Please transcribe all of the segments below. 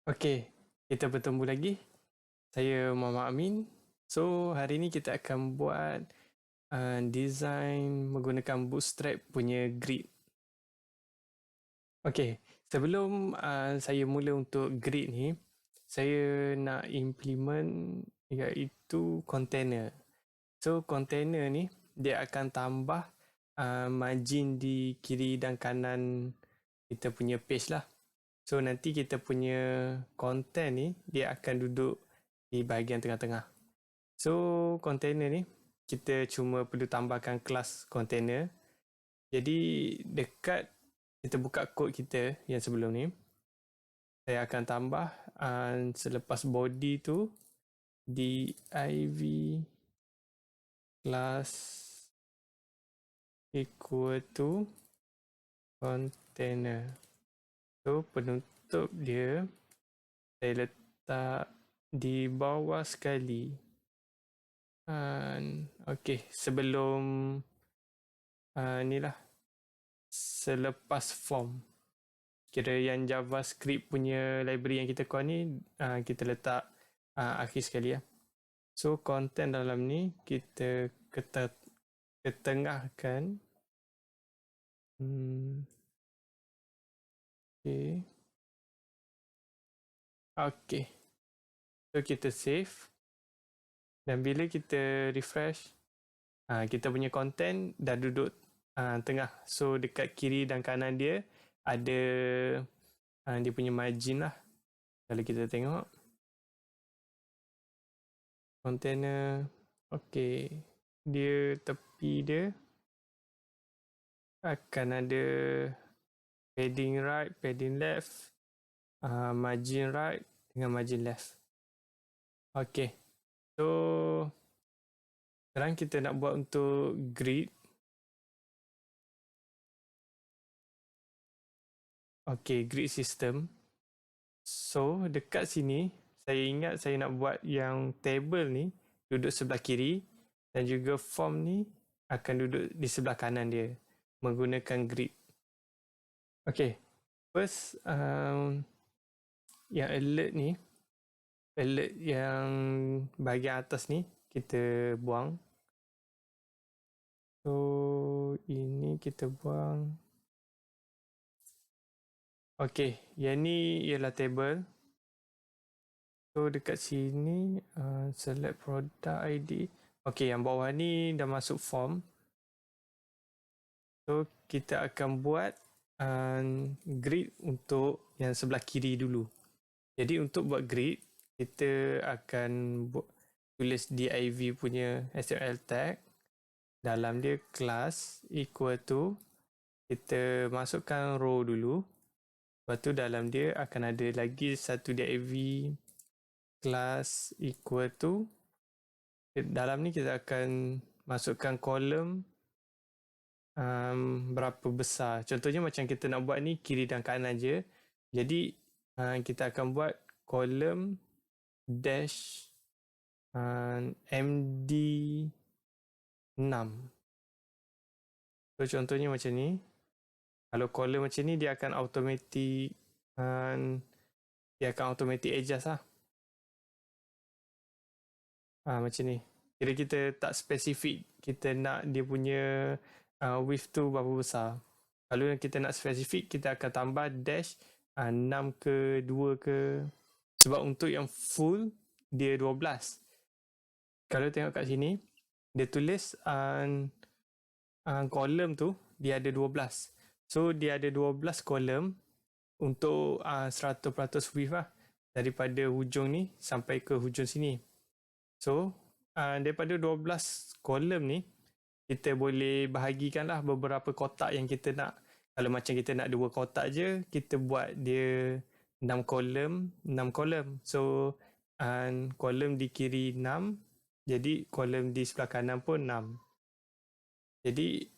Okey, kita bertemu lagi. Saya Muhammad Amin. So, hari ni kita akan buat design menggunakan Bootstrap punya grid. Okey, sebelum saya mula untuk grid ni, saya nak implement iaitu container. So, container ni dia akan tambah margin di kiri dan kanan kita punya page lah. So, nanti kita punya content ni, dia akan duduk di bahagian tengah-tengah. So, container ni, kita cuma perlu tambahkan kelas container. Jadi, dekat kita buka kod kita yang sebelum ni, saya akan tambah selepas body tu, div class equal to container. So, penutup dia saya letak di bawah sekali. Okey, sebelum inilah selepas form. Kira yang JavaScript punya library yang kita call ni, kita letak akhir sekali ya. So, content dalam ni kita ketengahkan. Okey. So, kita save. Dan bila kita refresh, kita punya content dah duduk tengah. So, dekat kiri dan kanan dia ada dia punya margin lah. Kalau kita tengok. Container. Okey. Dia tepi dia akan ada padding right, padding left, margin right dengan margin left. Okey. So, sekarang kita nak buat untuk grid. Okey, grid system. So, dekat sini, saya ingat saya nak buat yang table ni duduk sebelah kiri dan juga form ni akan duduk di sebelah kanan dia menggunakan grid. Okey, first yang alert ni, alert yang bahagian atas ni kita buang. So, ini kita buang. Okey, yang ni ialah table. So, dekat sini select product ID. Okey, yang bawah ni dah masuk form. So, kita akan buat grid untuk yang sebelah kiri dulu. Jadi, untuk buat grid, kita akan tulis div punya HTML tag. Dalam dia class equal to, kita masukkan row dulu. Lepas tu dalam dia akan ada lagi satu div class equal to. Dalam ni kita akan masukkan kolom berapa besar. Contohnya macam kita nak buat ni kiri dan kanan je. Jadi kita akan buat kolom dash MD 6. So contohnya macam ni. Kalau kolom macam ni dia akan automatic adjust lah. Macam ni. Kira kita tak spesifik kita nak dia punya width tu berapa besar. Kalau kita nak spesifik, kita akan tambah dash 6 ke 2 ke. Sebab untuk yang full dia 12. Kalau tengok kat sini, dia tulis kolom tu dia ada 12. So dia ada 12 kolom untuk 100% width lah. Daripada hujung ni sampai ke hujung sini. So daripada 12 kolom ni, kita boleh bahagikan lah beberapa kotak yang kita nak. Kalau macam kita nak 2 kotak je, kita buat dia 6 kolom. So kolom di kiri 6, jadi kolom di sebelah kanan pun 6. Jadi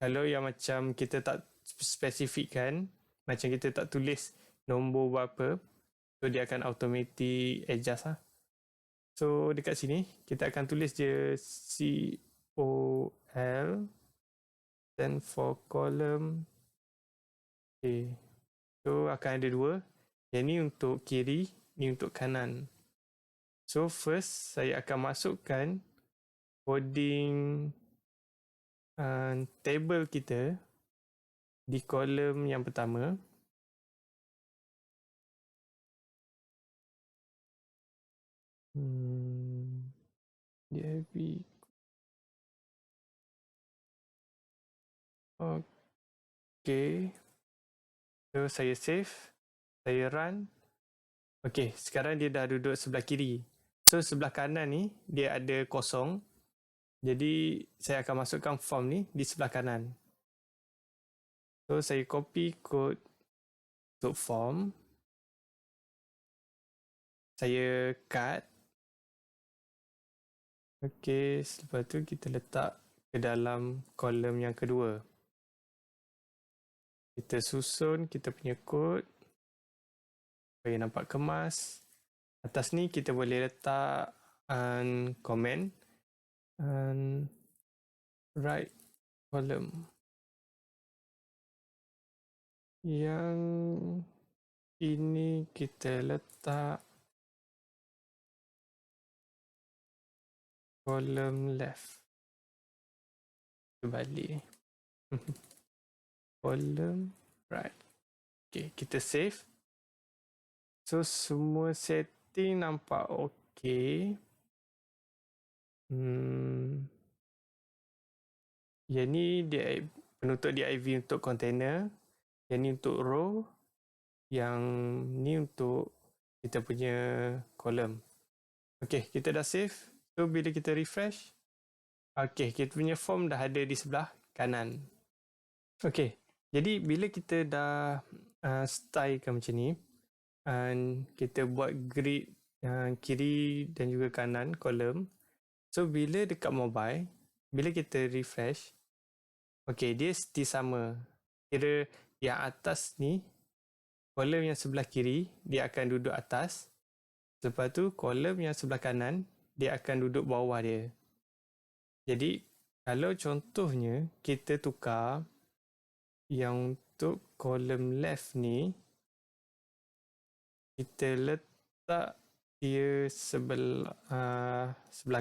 kalau yang macam kita tak spesifikkan, macam kita tak tulis nombor berapa, so dia akan automatic adjust lah. So dekat sini kita akan tulis je COL then for column. Okay. So akan ada 2. Yang ni untuk kiri, ni untuk kanan. So first saya akan masukkan coding table kita di kolom yang pertama. 𝗕𝗵. Okay. So saya save, saya run. Okay, sekarang dia dah duduk sebelah kiri. So sebelah kanan ni dia ada kosong. Jadi saya akan masukkan form ni di sebelah kanan. So saya copy kod untuk form. Saya cut. Okay, selepas tu kita letak ke dalam kolom yang kedua. Kita susun kita punya kod supaya nampak kemas. Atas ni kita boleh letak comment right column. Yang ini kita letak column left. Balik. Column right. Okay, kita save. So semua setting nampak okay. Yang ni dia penutup div untuk container. Yang ni untuk row. Yang ni untuk kita punya column. Okay, kita dah save. So bila kita refresh, okay, kita punya form dah ada di sebelah kanan. Okay, jadi bila kita dah stylekan macam ni, kita buat grid kiri dan juga kanan kolom. So bila dekat mobile, bila kita refresh, okay, dia still sama. Kira yang atas ni, kolom yang sebelah kiri, dia akan duduk atas. Lepas tu kolom yang sebelah kanan, dia akan duduk bawah dia. Jadi kalau contohnya kita tukar yang untuk kolom left ni, kita letak dia sebelah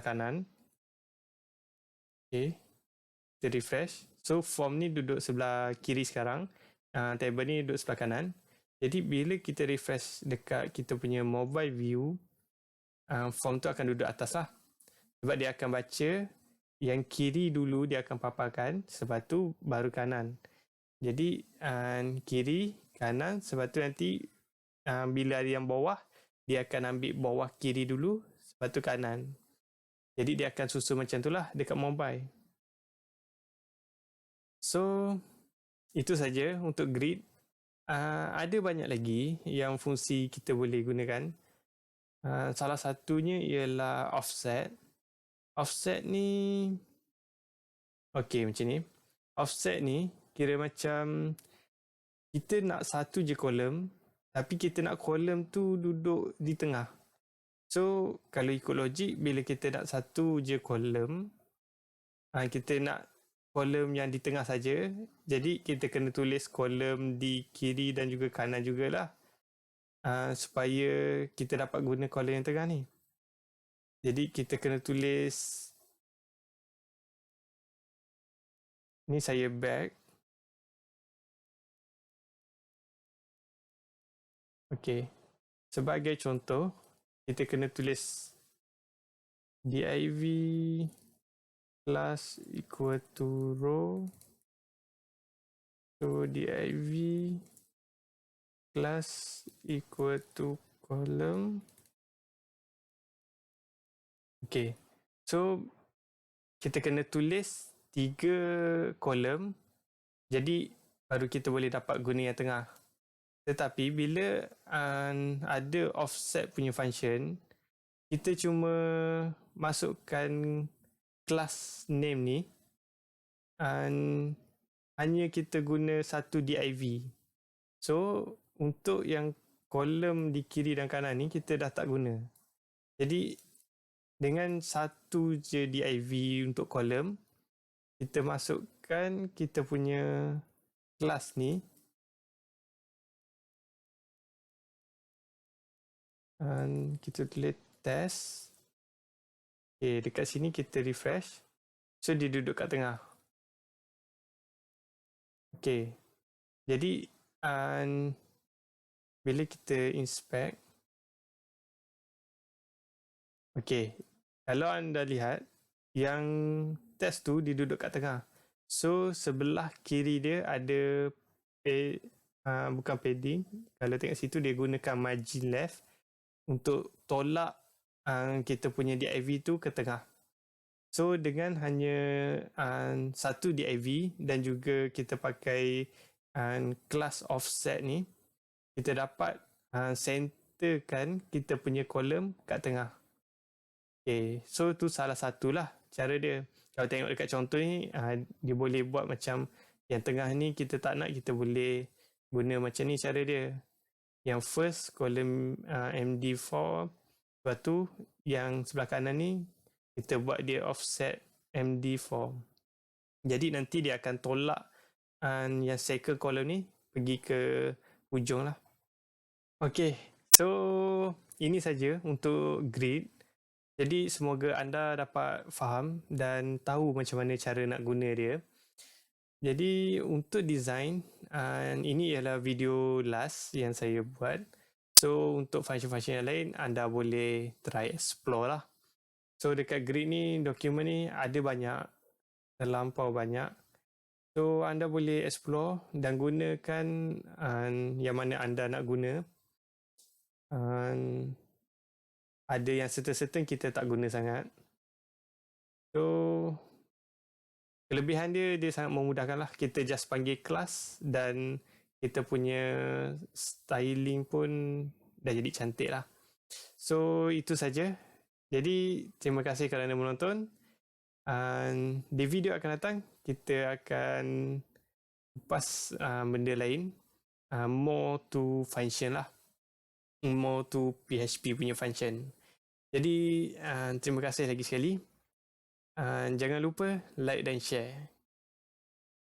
kanan. Okay, kita refresh. So form ni duduk sebelah kiri sekarang, table ni duduk sebelah kanan. Jadi bila kita refresh dekat kita punya mobile view, form tu akan duduk atas lah. Sebab dia akan baca yang kiri dulu, dia akan paparkan, sebab tu baru kanan. Jadi kiri, kanan, sebab tu nanti bila ada yang bawah, dia akan ambil bawah kiri dulu, sebab tu kanan. Jadi dia akan susun macam tu lah dekat mobile. So itu saja untuk grid. Ada banyak lagi yang fungsi kita boleh gunakan. Salah satunya ialah offset. Offset ni, okay, macam ni. Offset ni kira macam kita nak satu je kolom, tapi kita nak kolom tu duduk di tengah. So kalau ikut logik, bila kita nak satu je kolom, kita nak kolom yang di tengah saja. Jadi kita kena tulis kolom di kiri dan juga kanan jugalah, supaya kita dapat guna kolom yang tengah ni. Jadi kita kena tulis, ni saya back. Okay, sebagai contoh, kita kena tulis div class equal to row. So div class equal to column. Okay, so kita kena tulis 3 kolom, jadi baru kita boleh dapat guna yang tengah. Tetapi bila ada offset punya function, kita cuma masukkan class name ni, hanya kita guna satu div. So untuk yang kolom di kiri dan kanan ni kita dah tak guna. Jadi dengan satu je div untuk kolom, kita masukkan kita punya class ni. Kita tulis test. Okay, dekat sini kita refresh. So dia duduk kat tengah. Okay, jadi bila kita inspect, okay, kalau anda lihat yang test tu dia duduk kat tengah. So sebelah kiri dia ada bukan padding. Kalau tengok situ dia gunakan margin left untuk tolak kita punya div tu ke tengah. So dengan hanya satu div dan juga kita pakai class offset ni, kita dapat centerkan kita punya kolom kat tengah. Okay, so tu salah satulah cara dia. Kalau tengok dekat contoh ni, dia boleh buat macam yang tengah ni kita tak nak, kita boleh guna macam ni cara dia. Yang first kolom MD4, lepas tu yang sebelah kanan ni kita buat dia offset MD4. Jadi nanti dia akan tolak yang second column ni pergi ke hujung lah. Okay, so ini saja untuk grid. Jadi semoga anda dapat faham dan tahu macam mana cara nak guna dia. Jadi untuk design, ini ialah video last yang saya buat. So untuk function-function yang lain, anda boleh try explore lah. So dekat grid ni, dokumen ni ada banyak, terlampau banyak. So anda boleh explore dan gunakan yang mana anda nak guna. Ada yang certain kita tak guna sangat. So kelebihan dia sangat memudahkan lah. Kita just panggil kelas dan kita punya styling pun dah jadi cantik lah. So itu saja. Jadi terima kasih kerana menonton. Di video akan datang kita akan kupas benda lain, more to function lah, more to PHP punya function. Jadi terima kasih lagi sekali. Jangan lupa like dan share.